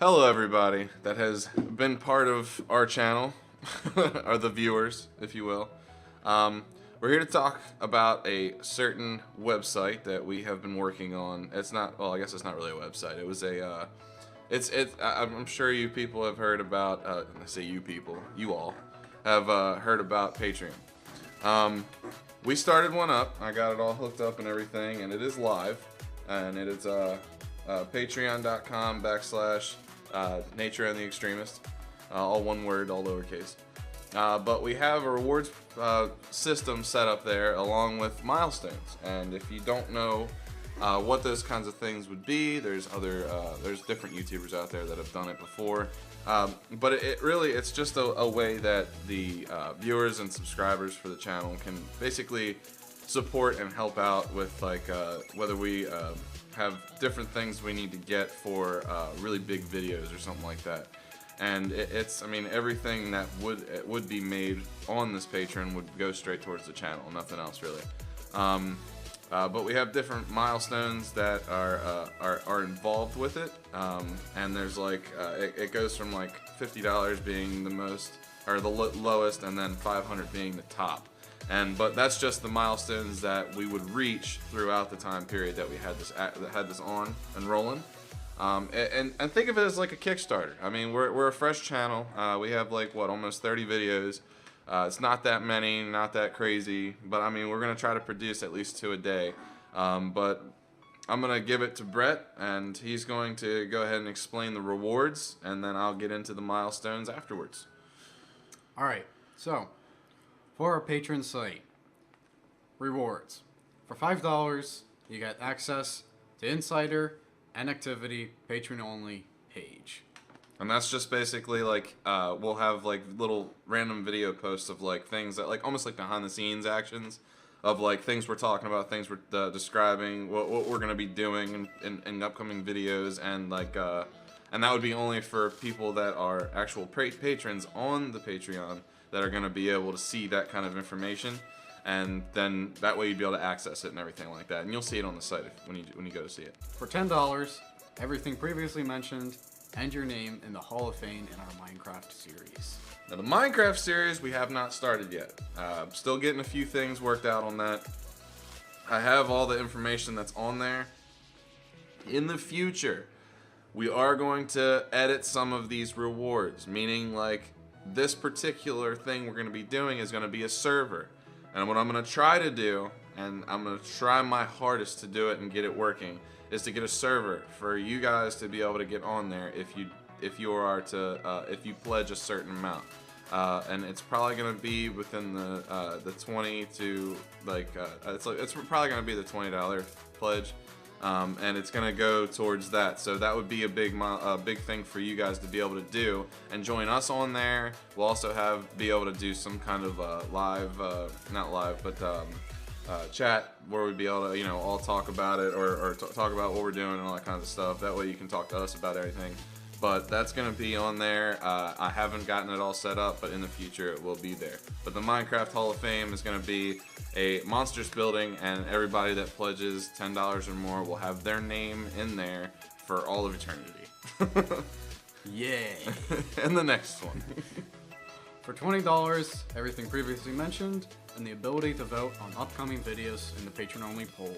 Hello, everybody that has been part of our channel, or the viewers, if you will. We're here to talk about a certain website that we have been working on. It's not, well, I guess it's not really a website. It was a, I'm sure you people have heard about, I say you people, you all, have heard about Patreon. We started one up. I got it all hooked up and everything, and it is live. And it is patreon.com/Netra and the Extremist. All one word, all lowercase. But we have a rewards system set up there along with milestones. And if you don't know what those kinds of things would be, there's different YouTubers out there that have done it before. But it's just a way that the viewers and subscribers for the channel can basically support and help out with, like, whether we have different things we need to get for really big videos or something like that. And I mean, everything that would be made on this Patreon would go straight towards the channel, nothing else really. But we have different milestones that are involved with it, and there's like it goes from like $50 being the most or the lowest, and then $500 being the top. But that's just the milestones that we would reach throughout the time period that we had this on and rolling. And think of it as like a Kickstarter. I mean, we're a fresh channel. We have like almost 30 videos. It's not that many, not that crazy, but I mean, we're gonna try to produce at least 2 a day. But I'm gonna give it to Brett, and he's going to go ahead and explain the rewards, and then I'll get into the milestones afterwards. All right, so for our Patreon site, rewards. For $5, you get access to Insider and Activity Patreon only page. And that's just basically like we'll have like little random video posts of like things that like almost like behind the scenes actions of like things we're talking about, things we're describing, what we're gonna be doing in upcoming videos, and like and that would be only for people that are actual patrons on the Patreon that are gonna be able to see that kind of information, and then that way you'd be able to access it and everything like that, and you'll see it on the site when you go to see it. For $10, everything previously mentioned and your name in the Hall of Fame in our Minecraft series. Now, the Minecraft series we have not started yet. Still getting a few things worked out on that. I have all the information that's on there. In the future, we are going to edit some of these rewards, meaning like this particular thing we're going to be doing is going to be a server. And what I'm going to try to do, and I'm going to try my hardest to do it and get it working, is to get a server for you guys to be able to get on there if you pledge a certain amount, and it's probably going to be within the 20 to like it's probably going to be the $20 pledge, and it's going to go towards that. So that would be a big thing for you guys to be able to do and join us on there. We'll also be able to do some kind of live, not live, but chat where we'd be able to, all talk about it or talk about what we're doing and all that kind of stuff. That way you can talk to us about everything. But that's going to be on there. I haven't gotten it all set up, but in the future it will be there. But the Minecraft Hall of Fame is going to be a monstrous building, and everybody that pledges $10 or more will have their name in there for all of eternity. Yay! And the next one. For $20, everything previously mentioned, and the ability to vote on upcoming videos in the Patreon-only poll.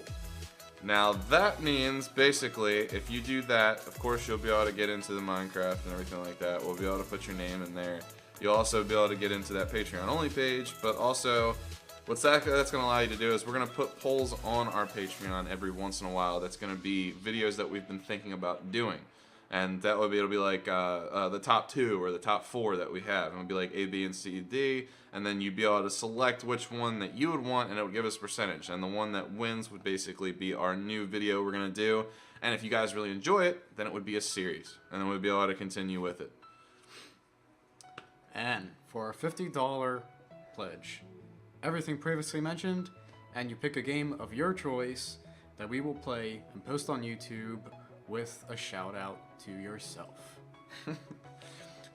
Now that means, basically, if you do that, of course you'll be able to get into the Minecraft and everything like that. We'll be able to put your name in there. You'll also be able to get into that Patreon-only page, but also, that's going to allow you to do is we're going to put polls on our Patreon every once in a while. That's going to be videos that we've been thinking about doing. And that would be, it'll be like the top 2 or the top 4 that we have. And it'll be like A, B, and C, D. And then you'd be able to select which one that you would want, and it would give us a percentage. And the one that wins would basically be our new video we're going to do. And if you guys really enjoy it, then it would be a series. And then we'd be able to continue with it. And for a $50 pledge, everything previously mentioned, and you pick a game of your choice that we will play and post on YouTube with a shout out to yourself.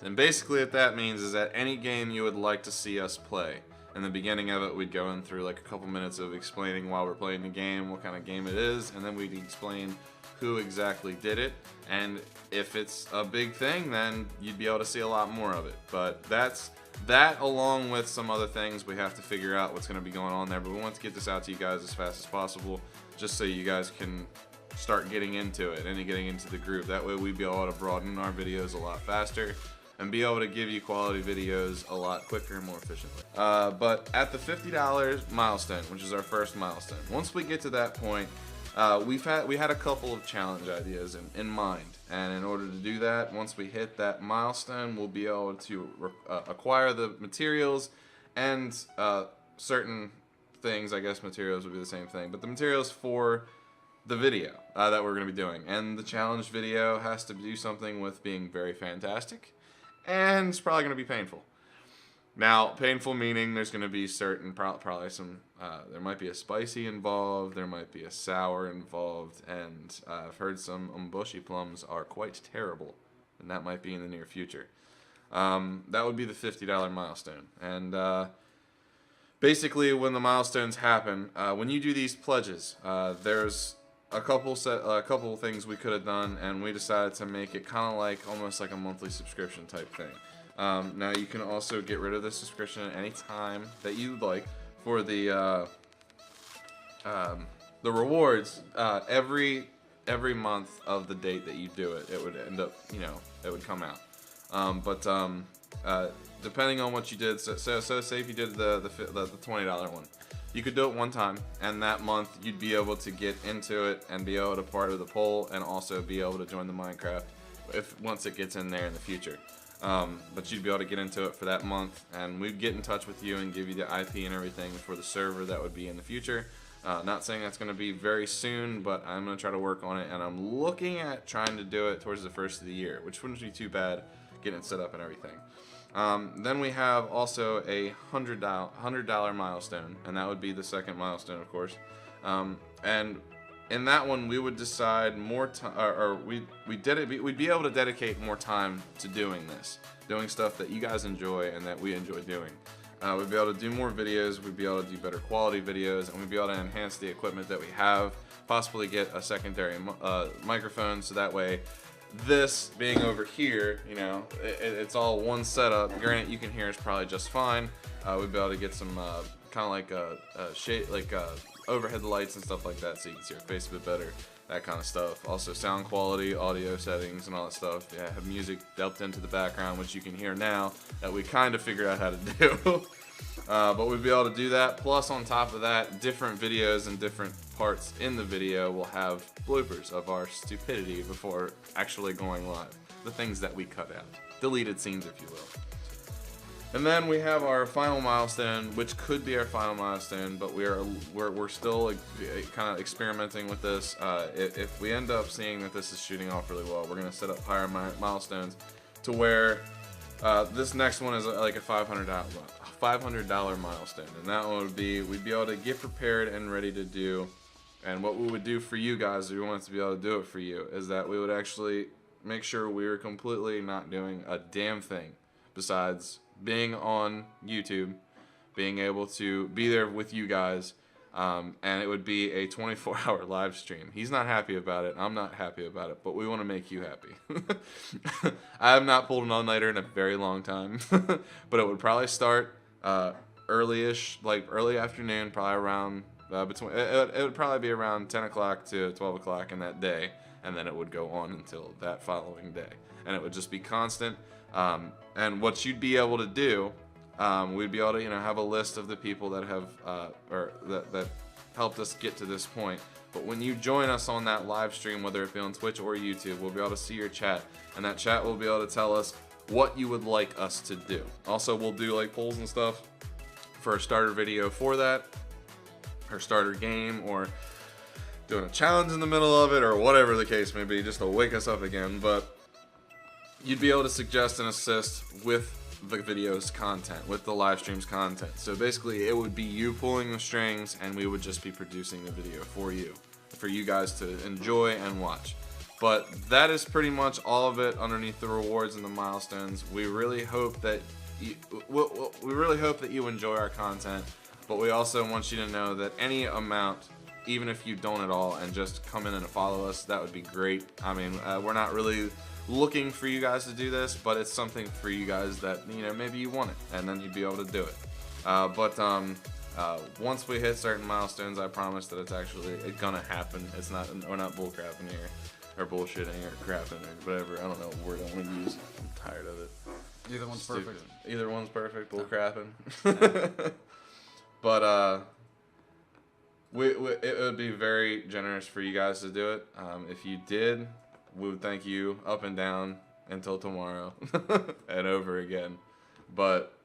Then basically what that means is that any game you would like to see us play, In the beginning of it, we'd go in through like a couple minutes of explaining while we're playing the game, what kind of game it is, and then we'd explain who exactly did it. And if it's a big thing, then you'd be able to see a lot more of it. But that's that, along with some other things. We have to figure out what's going to be going on there, but we want to get this out to you guys as fast as possible, just so you guys can start getting into it and getting into the groove. That way we'd be able to broaden our videos a lot faster and be able to give you quality videos a lot quicker and more efficiently. But at the $50 milestone, which is our first milestone, once we get to that point, we had a couple of challenge ideas in mind, and in order to do that, once we hit that milestone, we'll be able to acquire the materials and certain things. I guess materials would be the same thing, but the materials for the video that we're going to be doing. And the challenge video has to do something with being very fantastic, and it's probably going to be painful. Now, painful meaning there's going to be certain, probably some, there might be a spicy involved, there might be a sour involved, and I've heard some umboshi plums are quite terrible, and that might be in the near future. That would be the $50 milestone. And basically, when the milestones happen, when you do these pledges, there's a couple things we could have done, and we decided to make it kind of like almost like a monthly subscription type thing. Now you can also get rid of the subscription at any time that you'd like. For the rewards, every month of the date that you do it, it would end up, it would come out. But depending on what you did, so say if you did the $20 one, you could do it one time, and that month you'd be able to get into it and be able to part of the poll, and also be able to join the Minecraft once it gets in there in the future. But you'd be able to get into it for that month, and we'd get in touch with you and give you the IP and everything for the server that would be in the future. Not saying that's going to be very soon, but I'm going to try to work on it, and I'm looking at trying to do it towards the first of the year, which wouldn't be too bad, getting it set up and everything. Then we have also a $100 milestone, and that would be the second milestone, of course. And in that one, we would decide more time, or we'd be able to dedicate more time to doing stuff that you guys enjoy and that we enjoy doing. We'd be able to do more videos, we'd be able to do better quality videos, and we'd be able to enhance the equipment that we have, possibly get a secondary microphone, so that way, this being over here, it's all one setup. Granted, you can hear us probably just fine. We'd be able to get some kind of like shade, like overhead lights and stuff like that, so you can see our face a bit better, that kind of stuff. Also sound quality, audio settings, and all that stuff. Yeah, have music delved into the background, which you can hear now that we kind of figured out how to do. But we'd be able to do that. Plus, on top of that, different videos and different parts in the video will have bloopers of our stupidity before actually going live. The things that we cut out. Deleted scenes, if you will. And then we have our final milestone, which could be our final milestone, but we're still kind of experimenting with this. If we end up seeing that this is shooting off really well, we're going to set up higher milestones to where this next one is like a $500 milestone. And that one would be, we'd be able to get prepared and ready to do. And what we would do for you guys, if we wanted to be able to do it for you, is that we would actually make sure we were completely not doing a damn thing besides being on YouTube, being able to be there with you guys, and it would be a 24-hour live stream. He's not happy about it. I'm not happy about it, but we want to make you happy. I have not pulled an all-nighter in a very long time, but it would probably start early-ish, like early afternoon, probably around it would probably be around 10 o'clock to 12 o'clock in that day, and then it would go on until that following day, and it would just be constant. And what you'd be able to do, we'd be able to, have a list of the people that have, that helped us get to this point. But when you join us on that live stream, whether it be on Twitch or YouTube, we'll be able to see your chat, and that chat will be able to tell us what you would like us to do. Also, we'll do like polls and stuff for a starter video for that, or starter game, or doing a challenge in the middle of it, or whatever the case may be, just to wake us up again. But you'd be able to suggest and assist with the video's content, with the live stream's content. So basically, it would be you pulling the strings, and we would just be producing the video for you guys to enjoy and watch. But that is pretty much all of it underneath the rewards and the milestones. We really hope that we really hope that you enjoy our content, but we also want you to know that any amount, even if you don't at all, and just come in and follow us, that would be great. I mean, we're not really looking for you guys to do this, but it's something for you guys that, you know, maybe you want it, and then you'd be able to do it. Once we hit certain milestones, I promise that it's gonna happen. We're not bullcrapping here, or bullshitting, or crapping, or whatever. I don't know what word I want to use. I'm tired of it. Either one's Stupid. perfect. Either one's perfect. Bullcrapping. But it would be very generous for you guys to do it. If you did, we would thank you up and down until tomorrow and over again. But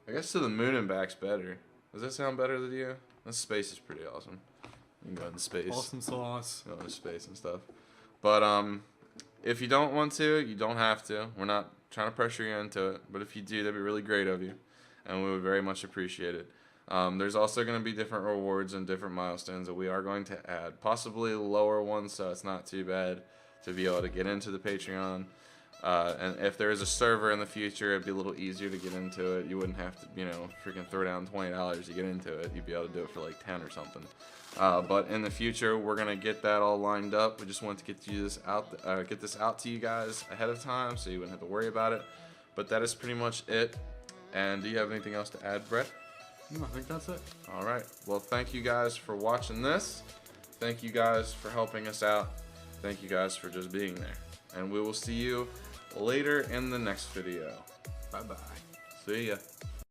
I guess to the moon and back's better. Does that sound better to you? This space is pretty awesome. You can go into space. Awesome sauce. Go into space and stuff. But if you don't want to, you don't have to. We're not trying to pressure you into it. But if you do, that'd be really great of you, and we would very much appreciate it. There's also going to be different rewards and different milestones that we are going to add, possibly lower ones, so it's not too bad to be able to get into the Patreon. And if there is a server in the future, it'd be a little easier to get into it. You wouldn't have to, you know, freaking throw down $20 to get into it. You'd be able to do it for like 10 or something. But in the future, we're gonna get that all lined up. We just wanted to get this out to you guys ahead of time, so you wouldn't have to worry about it. But that is pretty much it. And do you have anything else to add, Brett? No, I think that's it. All right. Well, thank you guys for watching this. Thank you guys for helping us out. Thank you guys for just being there. And we will see you later in the next video. Bye-bye. See ya.